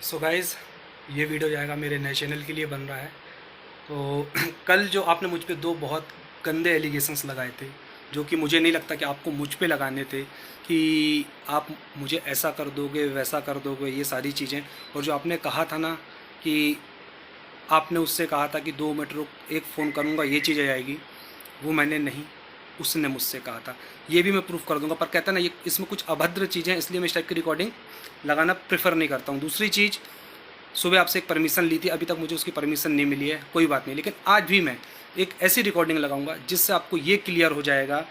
So guys, ये video जाएगा मेरे नए चैनल के लिए बन रहा है। तो कल जो आपने मुझ पे दो बहुत गंदे एलिगेशंस लगाए थे, जो कि मुझे नहीं लगता कि आपको मुझ पे लगाने थे, कि आप मुझे ऐसा कर दोगे वैसा कर दोगे, ये सारी चीज़ें। और जो आपने कहा था ना कि आपने उससे कहा था कि 2 मिनट रुक, एक फ़ोन करूँगा ये चीज़ आ जाएगी, वो मैंने नहीं, उसने मुझसे कहा था। ये भी मैं प्रूफ कर दूंगा, पर कहता ना ये इसमें कुछ अभद्र चीज़ें हैं, इसलिए मैं इस टाइप की रिकॉर्डिंग लगाना प्रेफर नहीं करता हूँ। दूसरी चीज़, सुबह आपसे एक परमिशन ली थी, अभी तक मुझे उसकी परमिशन नहीं मिली है, कोई बात नहीं, लेकिन आज भी मैं एक ऐसी रिकॉर्डिंग लगाऊंगा जिससे आपको ये क्लियर हो जाएगा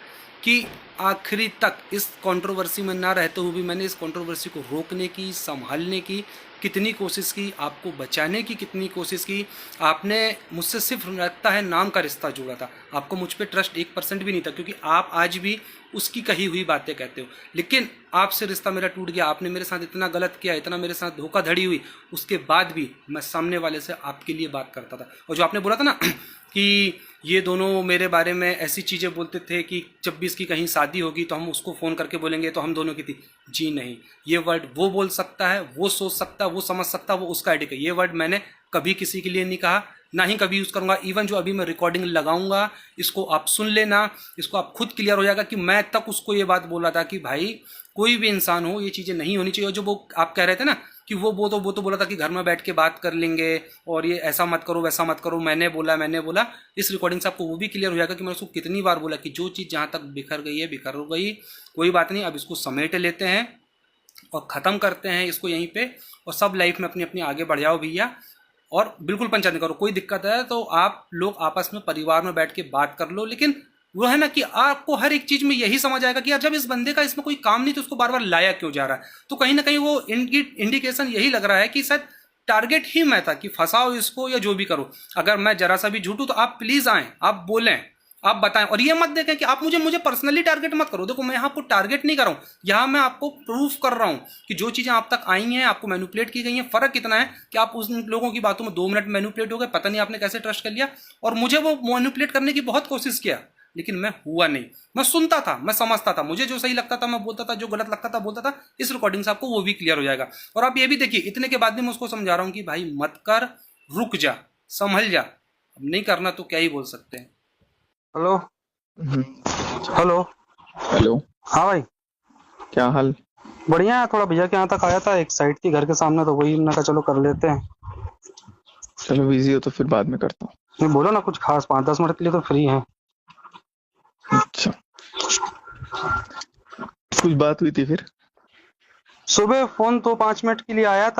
कि आखिरी तक इस कंट्रोवर्सी में ना रहते हुए भी मैंने इस कंट्रोवर्सी को रोकने की, संभालने की कितनी कोशिश की, आपको बचाने की कितनी कोशिश की। आपने मुझसे सिर्फ लगता है नाम का रिश्ता जोड़ा था, आपको मुझ पर ट्रस्ट 1% भी नहीं था, क्योंकि आप आज भी उसकी कही हुई बातें कहते हो। लेकिन आपसे रिश्ता मेरा टूट गया, आपने मेरे साथ इतना गलत किया, इतना मेरे साथ धोखाधड़ी हुई, उसके बाद भी मैं सामने वाले से आपके लिए बात करता था। और जो आपने बोला था ना कि ये दोनों मेरे बारे में ऐसी चीज़ें बोलते थे कि 26 की कहीं शादी होगी तो हम उसको फ़ोन करके बोलेंगे तो हम दोनों की थी। जी नहीं, ये वर्ड वो बोल सकता है, वो सोच सकता है, वो समझ सकता है, वो उसका आइडिया है। ये वर्ड मैंने कभी किसी के लिए नहीं कहा, ना ही कभी यूज़ करूँगा। इवन जो अभी मैं रिकॉर्डिंग लगाऊंगा, इसको आप सुन लेना, इसको आप खुद क्लियर हो जाएगा कि मैं तक उसको ये बात बोला था कि भाई कोई भी इंसान हो, ये चीज़ें नहीं होनी चाहिए। और जो वो आप कह रहे थे ना कि वो तो बोला था कि घर में बैठ के बात कर लेंगे और ये ऐसा मत करो वैसा मत करो, मैंने बोला। इस रिकॉर्डिंग से आपको वो भी क्लियर हो जाएगा कि मैंने उसको कितनी बार बोला कि जो चीज़ जहाँ तक बिखर गई है बिखर हो गई, कोई बात नहीं, अब इसको समेट लेते हैं और ख़त्म करते हैं इसको यहीं पे, और सब लाइफ में अपनी अपनी आगे बढ़ जाओ भैया। और बिल्कुल पंचायत नहीं करो, कोई दिक्कत है तो आप लोग आपस में परिवार में बैठ के बात कर लो। लेकिन वो है ना कि आपको हर एक चीज़ में यही समझ आएगा कि यार जब इस बंदे का इसमें कोई काम नहीं तो उसको बार बार लाया क्यों जा रहा है। तो कहीं ना कहीं वो इंडिकेशन यही लग रहा है कि शायद टारगेट ही मैं था कि फंसाओ इसको या जो भी करो। अगर मैं जरा सा भी झूठूं तो आप प्लीज़ आएँ, आप बोलें, आप बताएं। और ये मत देखें कि आप मुझे पर्सनली टारगेट मत करो। देखो मैं यहाँ आपको टारगेट नहीं कर रहा हूँ, यहाँ मैं आपको प्रूफ कर रहा हूँ कि जो चीज़ें आप तक आई हैं, आपको मैनिपुलेट की गई हैं। फ़र्क कितना है कि आप उन लोगों की बातों में 2 मिनट मैनिपुलेट हो गए, पता नहीं आपने कैसे ट्रस्ट कर लिया। और मुझे वो मैनिपुलेट करने की बहुत कोशिश किया, लेकिन मैं हुआ नहीं। मैं सुनता था, मैं समझता था, मुझे जो सही लगता था मैं बोलता था, जो गलत लगता था बोलता था। इस रिकॉर्डिंग से आपको वो भी क्लियर हो जाएगा। और आप ये भी देखिए, इतने के बाद भी मैं उसको समझा रहा हूँ कि भाई मत कर, रुक जा, संभल जा। अब नहीं करना तो क्या ही बोल सकते हैं। हेलो। हम्म। हेलो। हेलो। हाँ भाई। क्या हाल? बढ़िया है, थोड़ा भैया के यहाँ तक आया था, एक साइड थी घर के सामने, तो वही मैंने कहा चलो कर लेते हैं। चलो बिजी हो तो फिर बाद में करता नहीं बोलो ना कुछ खास, 5-10 मिनट के लिए तो फ्री हैं। हूँ। अच्छा, कुछ बात हुई थी फिर? सुबह फोन तो 5 मिनट के लिए आया था,